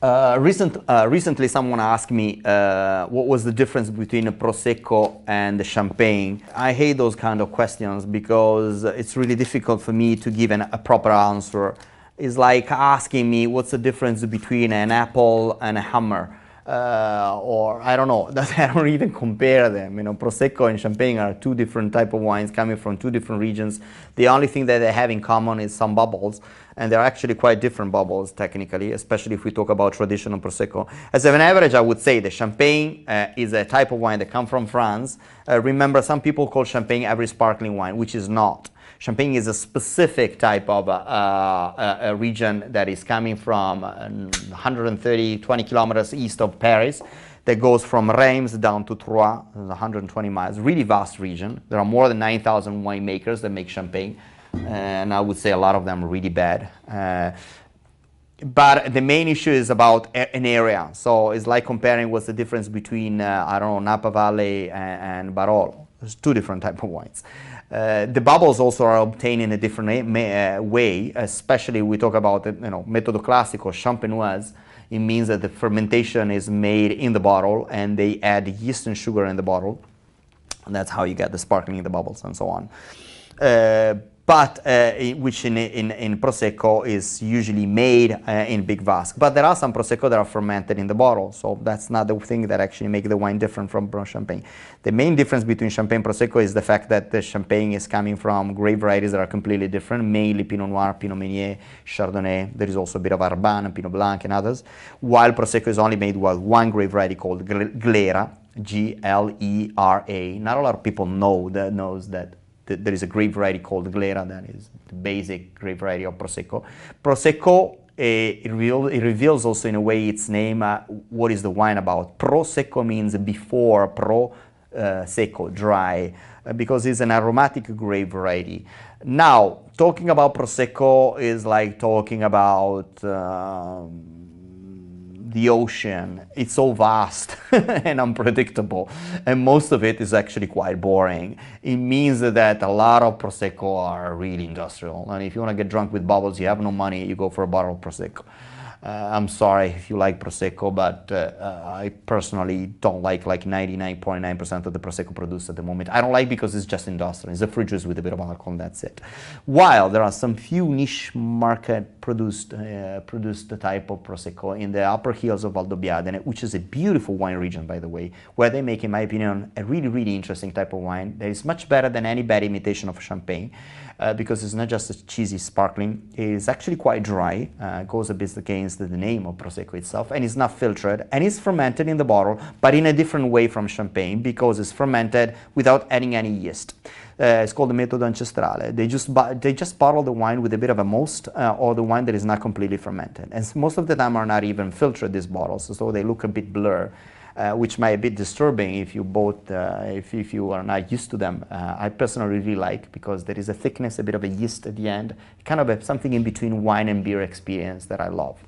Recently, someone asked me what was the difference between a Prosecco and the Champagne. I hate those kind of questions because it's really difficult for me to give a proper answer. It's like asking me what's the difference between an apple and a hammer. Or I don't know, I don't even compare them. You know, Prosecco and Champagne are two different type of wines coming from two different regions. The only thing that they have in common is some bubbles, and they're actually quite different bubbles technically, especially if we talk about traditional Prosecco. As an average, I would say the Champagne is a type of wine that comes from France. Remember, some people call Champagne every sparkling wine, which is not. Champagne is a specific type of a region that is coming from 20 kilometers east of Paris, that goes from Reims down to Troyes, 120 miles, really vast region. There are more than 9,000 winemakers that make Champagne, and I would say a lot of them are really bad. But the main issue is about an area. So it's like comparing what's the difference between, I don't know, Napa Valley and Barolo. There's two different types of wines. The bubbles also are obtained in a different way, especially we talk about, metodo classico, champenoise. It means that the fermentation is made in the bottle and they add yeast and sugar in the bottle. And that's how you get the sparkling in the bubbles and so on. Which in Prosecco is usually made in big vasks. But there are some Prosecco that are fermented in the bottle, so that's not the thing that actually makes the wine different from Champagne. The main difference between Champagne and Prosecco is the fact that the Champagne is coming from grape varieties that are completely different, mainly Pinot Noir, Pinot Meunier, Chardonnay. There is also a bit of Arbane, Pinot Blanc, and others, while Prosecco is only made with one grape variety called Glera, Glera. Not a lot of people knows that there is a grape variety called Glera that is the basic grape variety of Prosecco. Prosecco, it reveals also in a way its name, what is the wine about. Prosecco means before, secco, dry, because it's an aromatic grape variety. Now, talking about Prosecco is like talking about the ocean. It's so vast and unpredictable, and most of it is actually quite boring. It means that a lot of Prosecco are really industrial, and if you want to get drunk with bubbles, you have no money, you go for a bottle of Prosecco. I'm sorry if you like Prosecco, but I personally don't like 99.9% of the Prosecco produced at the moment. I don't like because it's just industrial. It's a fruit juice with a bit of alcohol and that's it. While there are some few niche market produced type of Prosecco in the upper hills of Valdobbiadene, which is a beautiful wine region, by the way, where they make, in my opinion, a really, really interesting type of wine that is much better than any bad imitation of Champagne. Because it's not just a cheesy sparkling, it's actually quite dry, goes a bit against the name of Prosecco itself, and it's not filtered, and it's fermented in the bottle, but in a different way from Champagne, because it's fermented without adding any yeast. It's called the metodo ancestrale. They just bottle the wine with a bit of a most, or the wine that is not completely fermented. And most of the time are not even filtered, these bottles, so they look a bit blurred. Which might be a bit disturbing if you if you are not used to them. I personally really like, because there is a thickness, a bit of a yeast at the end, kind of something in between wine and beer experience that I love.